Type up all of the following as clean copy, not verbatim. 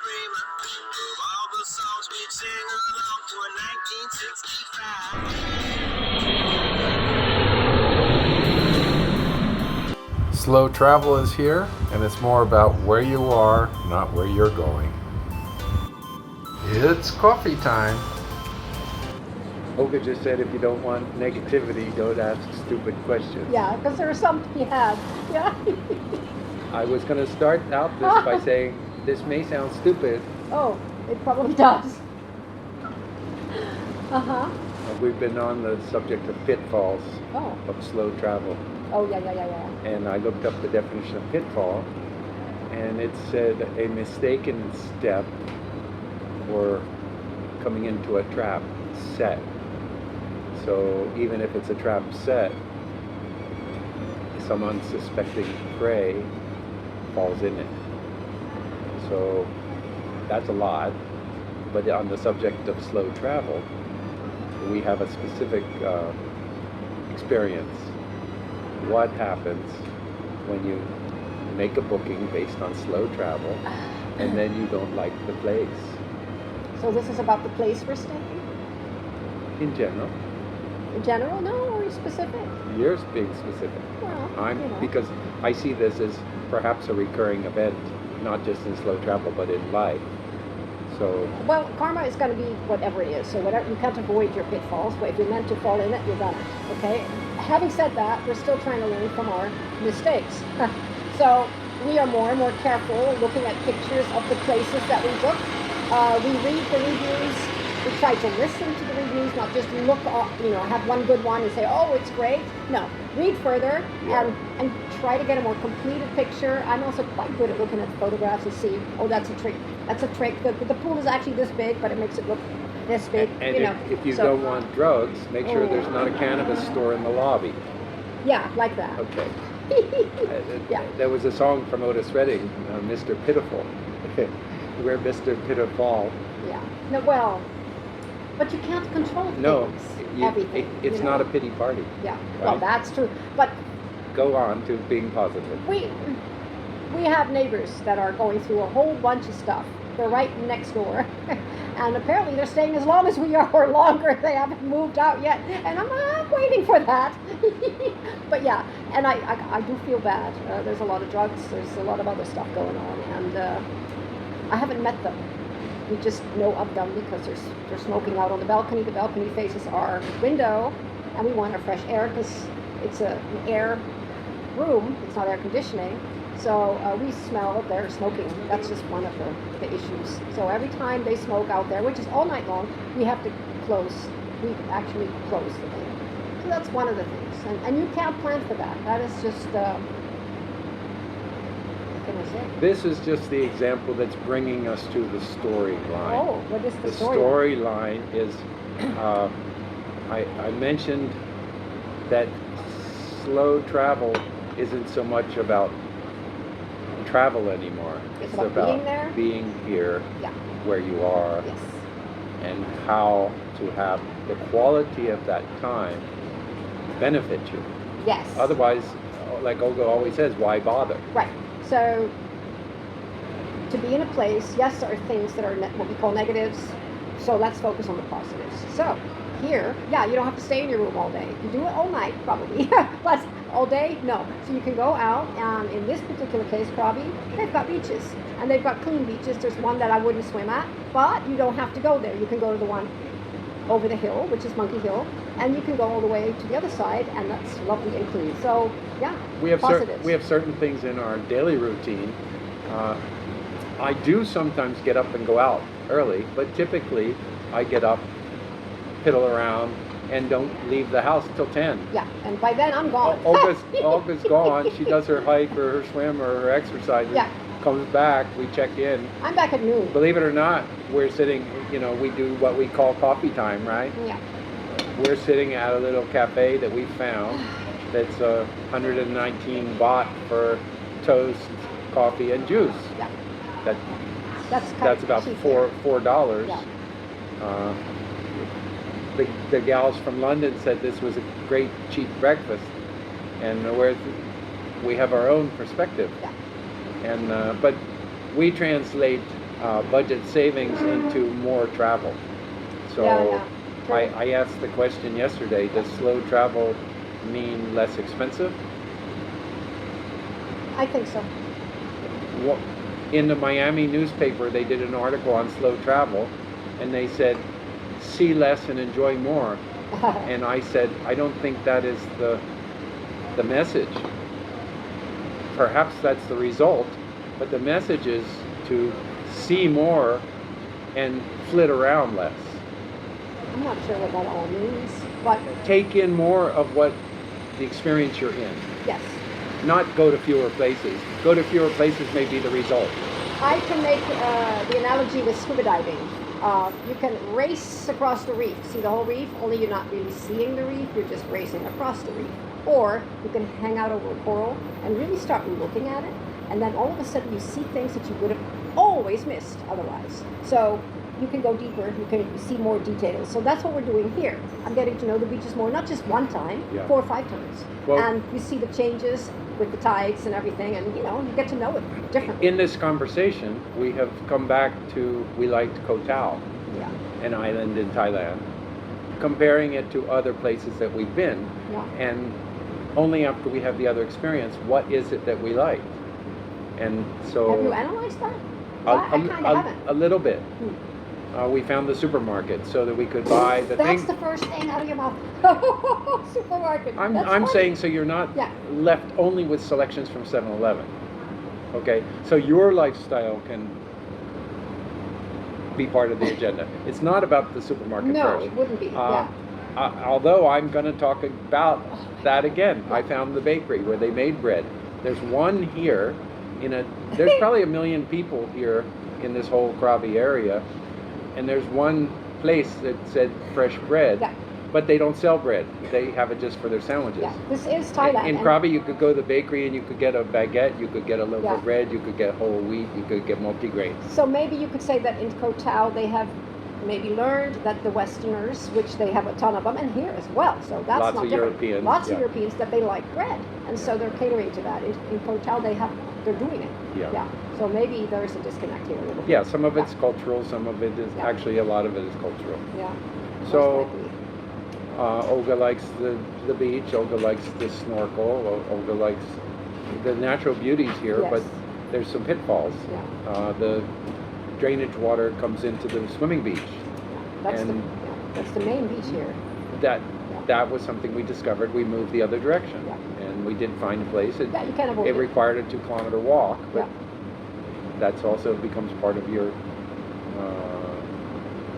Prima. All the songs we sing along to a 1965. Slow travel is here, and it's more about where you are, not where you're going. It's coffee time. Olga just said if you don't want negativity, don't ask stupid questions. Yeah, because there was something he had. Yeah. I was going to start out this by saying, this may sound stupid. Oh, it probably does. Uh-huh. We've been on the subject of pitfalls of slow travel. Oh, yeah. And I looked up the definition of pitfall, and it said a mistaken step or coming into a trap set. So even if it's a trap set, some unsuspecting prey falls in it. So that's a lot. But on the subject of slow travel, we have a specific experience. What happens when you make a booking based on slow travel and then you don't like the place? So this is about the place we're staying? In general. In general? No, or specific? You're being specific. Well, Because I see this as perhaps a recurring event, not just in slow travel, but in life. So. Well, karma is going to be whatever it is. So whatever, you can't avoid your pitfalls, but if you're meant to fall in it, you're gonna. Okay. Having said that, we're still trying to learn from our mistakes. So we are more and more careful looking at pictures of the places that we book. We read the reviews. We try to listen to the reviews, not just look up, have one good one and say, oh, it's great. No, read further and try to get a more completed picture. I'm also quite good at looking at the photographs and see, oh, that's a trick. That's a trick. The pool is actually this big, but it makes it look this big. And if you don't want drugs, make sure there's not a cannabis store in the lobby. Yeah, like that. Okay. Yeah. There was a song from Otis Redding, Mr. Pitiful. We're Mr. Pitiful. Yeah. No, well, but you can't control things. No, everything. It's not a pity party. Yeah. Right? Well, that's true. But go on to being positive. We have neighbors that are going through a whole bunch of stuff. They're right next door. And apparently they're staying as long as we are or longer. They haven't moved out yet. And I'm waiting for that. But yeah, and I do feel bad. There's a lot of drugs. There's a lot of other stuff going on. And I haven't met them. We just know of them because they're smoking out on the balcony. The balcony faces our window. And we want our fresh air because it's an air room. It's not air conditioning. So we smell their smoking. That's just one of the issues. So every time they smoke out there, which is all night long, we have to close. We actually close the thing. So that's one of the things. And you can't plan for that. That is just, what can I say? This is just the example that's bringing us to the storyline. Oh, what is the story? The storyline is, I mentioned that slow travel isn't so much about travel anymore. It's about being there? Being here, where you are, Yes. and how to have the quality of that time benefit you. Yes. Otherwise, like Olga always says, why bother? Right. So to be in a place, yes, there are things that are what we call negatives. So let's focus on the positives. So here, you don't have to stay in your room all day. You do it all night, probably. But all day, no. So you can go out, and in this particular case, Krabi, they've got beaches. And they've got clean beaches. There's one that I wouldn't swim at, but you don't have to go there. You can go to the one over the hill, which is Monkey Hill, and you can go all the way to the other side, and that's lovely and clean. So, we have positives. we have certain things in our daily routine. I do sometimes get up and go out early, but typically I get up, piddle around, and don't leave the house until 10. Yeah, and by then I'm gone. Olga's gone. She does her hike or her swim or her exercises. Yeah. Comes back, we check in. I'm back at noon. Believe it or not, we're sitting, we do what we call coffee time, right? Yeah. We're sitting at a little cafe that we found that's 119 baht for toast, coffee, and juice. Yeah. That's about cheap $4. Yeah. The gals from London said this was a great cheap breakfast, and we have our own perspective. Yeah. And but we translate budget savings into more travel. So Yeah. True. I asked the question yesterday, does slow travel mean less expensive? I think so. In the Miami newspaper, they did an article on slow travel, and they said, see less and enjoy more. And I said, I don't think that is the message. Perhaps that's the result, but the message is to see more and flit around less. I'm not sure what that all means, but Take in more of what the experience you're in. yes. Not go to fewer places. Go to fewer places may be the result. I can make the analogy with scuba diving. You can race across the reef, see the whole reef, only you're not really seeing the reef, you're just racing across the reef. Or you can hang out over a coral and really start looking at it, and then all of a sudden you see things that you would have always missed otherwise. So you can go deeper, you can see more details. So that's what we're doing here. I'm getting to know the beaches more, not just one time, Yeah. 4 or 5 times. Well, and you see the changes with the tides and everything, and you get to know it differently. in this conversation, we have come back to, we liked Koh Tao, Yeah. an island in Thailand, comparing it to other places that we've been, Yeah. and only after we have the other experience, what is it that we like? And so Have you analyzed that? a, I kind of haven't. a little bit. We found the supermarket so that we could buy the That's thing. the first thing out of your mouth. Supermarket. I'm That's funny. saying so you're not Yeah. left only with selections from 7-Eleven. Okay, so your lifestyle can be part of the agenda. It's not about the supermarket No, first. it wouldn't be. Although I'm going to talk about that again. I found the bakery where they made bread. There's one here there's probably 1 million people here in this whole Krabi area, and there's one place that said fresh bread, Yeah. but they don't sell bread. They have it just for their sandwiches. Yeah. This is Thailand. In and- Krabi, you could go to the bakery and you could get a baguette, you could get a loaf Yeah. of bread, you could get whole wheat, you could get multigrain. So maybe you could say that in Koh Tao they have maybe learned that the Westerners, which they have a ton of them, and here as well. So that's Lots not of different. Europeans, Lots yeah. of Europeans that they like bread, and so they're catering to that. In Koh Tao they're doing it. Yeah. So maybe there's a disconnect here a little bit. Yeah, some of it's cultural, some of it is Yeah. actually a lot of it is cultural. Yeah. So Most likely. Olga likes the beach, Olga likes the snorkel, Olga likes the natural beauties here, Yes. but there's some pitfalls. Yeah. The drainage water comes into the swimming beach. That's and that's the main beach here. That was something we discovered. We moved the other direction, Yeah. and we did find a place. Yeah, you can't avoid It it. required a 2-kilometer walk, but Yeah. that's also becomes part of your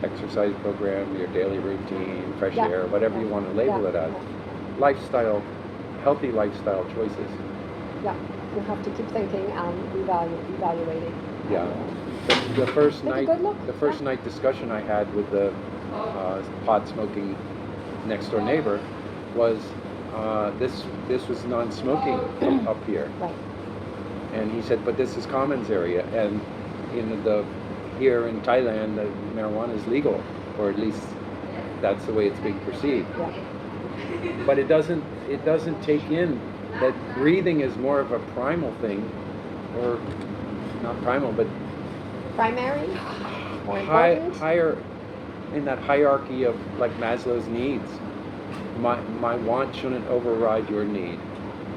exercise program, your daily routine, fresh Yeah. air, whatever you Yeah. want to label Yeah. it as. Lifestyle, healthy lifestyle choices. Yeah. You have to keep thinking and evaluating. Yeah. The first Take a night, good look. the first Yeah. night discussion I had with the pot smoking next door neighbor was this was non-smoking up here, Right. and he said, but this is commons area, and here in Thailand, the marijuana is legal, or at least that's the way it's being perceived. Yeah. But it doesn't take in that breathing is more of a primal thing, or not primal, but Primary. More important. higher in that hierarchy of like Maslow's needs. My want shouldn't override your need,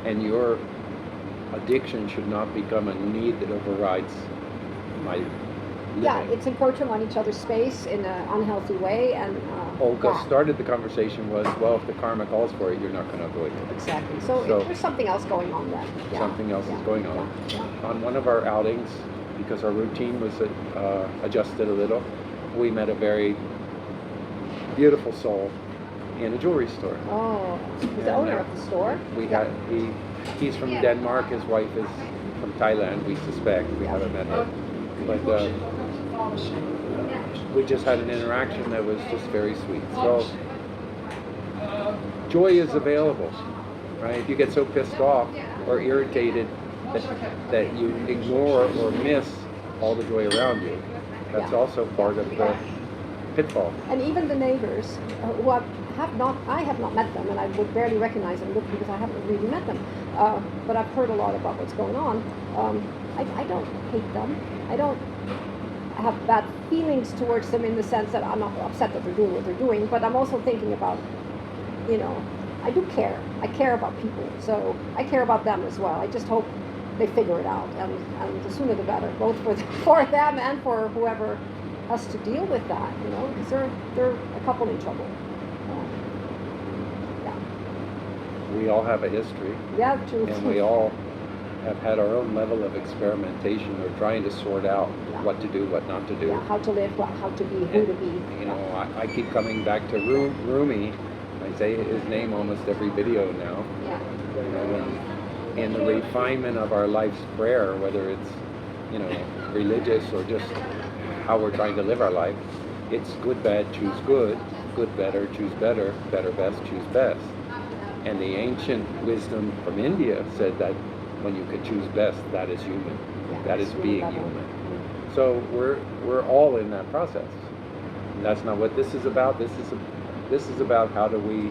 and your addiction should not become a need that overrides my living. Yeah, it's encroaching on each other's space in an unhealthy way, and Olga yeah, started the conversation was, well, if the karma calls for it, you're not going to avoid it. exactly. So, So- there's something else going on then. Yeah. Something else Yeah. is going on. Yeah. On one of our outings, because our routine was adjusted a little, we met a very beautiful soul in a jewelry store. Oh, he's the And, owner of the store. He's from Denmark. His wife is from Thailand. We suspect. We haven't met her, but we just had an interaction that was just very sweet. So joy is available, right? If you get so pissed off or irritated that you ignore or miss all the joy around you, that's Yeah. also part of the pitfall. And even the neighbors, who I have not met them, and I would barely recognize them because I haven't really met them. But I've heard a lot about what's going on. I don't hate them. have bad feelings towards them in the sense that I'm not upset that they're doing what they're doing, but I'm also thinking about, you know, I do care. I care about people, so I care about them as well. I just hope they figure it out, and the sooner the better, both for them and for whoever has to deal with that, you know, because they're a couple in trouble. Yeah. We all have a history. Yeah, true. And we all have had our own level of experimentation. We're trying to sort out what to do, what not to do. Yeah, how to live, how to be, who to be. You know, I keep coming back to Rumi. I say his name almost every video now. Yeah. You know, in the refinement of our life's prayer, whether it's, you know, religious or just how we're trying to live our life, it's good, bad, choose good, good, better, choose better, better, best, choose best. And the ancient wisdom from India said that when you could choose best, that is human. Yeah, that is being better. human. So we're all in that process. And that's not what this is about. This is about how do we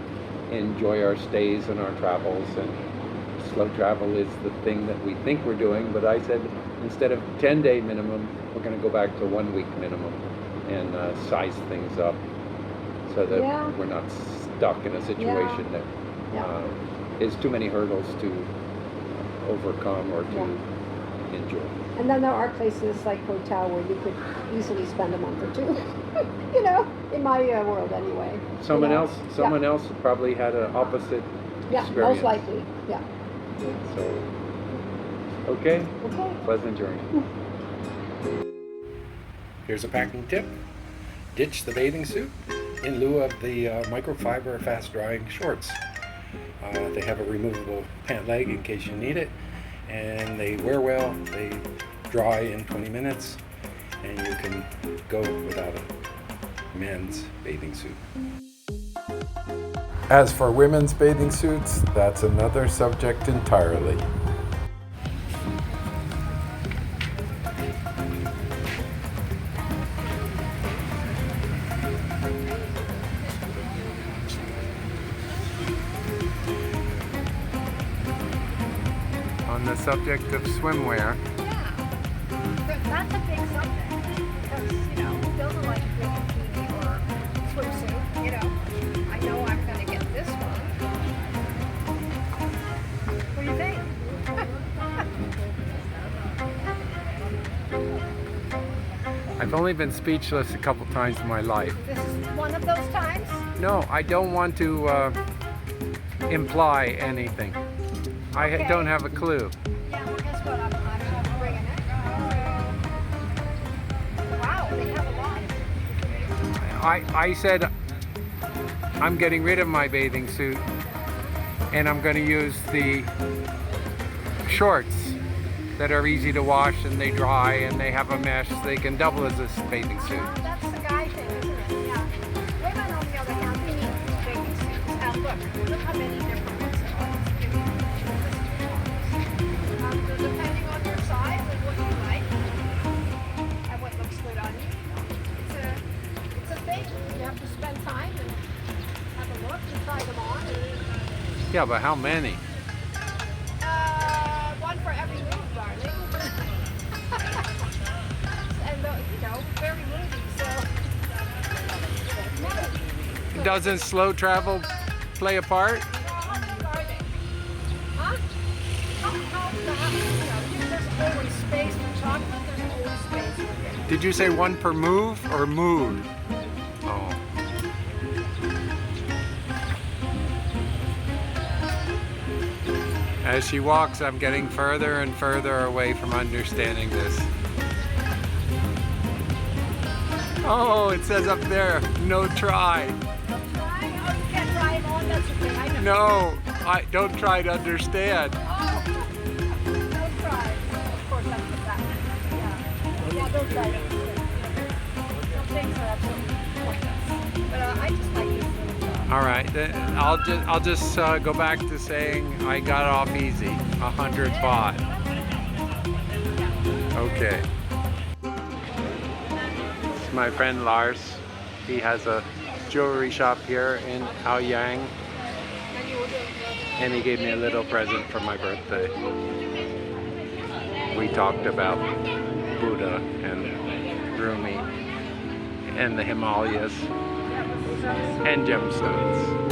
enjoy our stays and our travels, and slow travel is the thing that we think we're doing, but I said instead of 10-day minimum, we're going to go back to 1 week minimum and size things up so that we're not stuck in a situation that is too many hurdles to overcome or to enjoy. And then there are places like hotel where you could easily spend a month or two, you know, in my world anyway. Someone else probably had an opposite experience. Most likely, yeah. So, okay. Pleasant journey. Here's a packing tip. Ditch the bathing suit in lieu of the microfiber fast drying shorts. They have a removable pant leg in case you need it, and they wear well, they dry in 20 minutes, and you can go without a men's bathing suit. As for women's bathing suits, that's another subject entirely. On the subject of swimwear. Yeah, that's a big subject, because, you know, who doesn't like a good bikini or swimsuit, you know? I know I'm going to get this one. What do you think? I've only been speechless a couple times in my life. This is one of those times? No, I don't want to imply anything. I don't have a clue. Yeah, well, guess what? I'm bringing it. Wow, they have a lot. I said I'm getting rid of my bathing suit and I'm going to use the shorts that are easy to wash and they dry and they have a mesh. They can double as a bathing suit. That's the guy thing, isn't it? Yeah. Women, on the other hand, we need these bathing suits. And look how many different ones there are. Depending on your size and what you like and what looks good on you, it's a thing. You have to spend time and have a look and try them on. Yeah, but how many? One for every move, darling. And you know, very moody, so. Doesn't slow travel play a part? There's always space for chocolate, there's always space for it. Did you say one per move or mood? Oh. As she walks, I'm getting further and further away from understanding this. Oh, it says up there, no try. No try? Oh, you can't try it on, that's okay, I know. No, I don't try to understand. Oh, no try. Of course, that's the fact. Yeah, don't try to understand. Some things are absolutely pointless. But I just like these little All right, then I'll just go back to saying I got off easy, 100 baht. Okay. This is my friend Lars. He has a jewelry shop here in Aoyang, and he gave me a little present for my birthday. We talked about Buddha and roomy, and the Himalayas, and gemstones.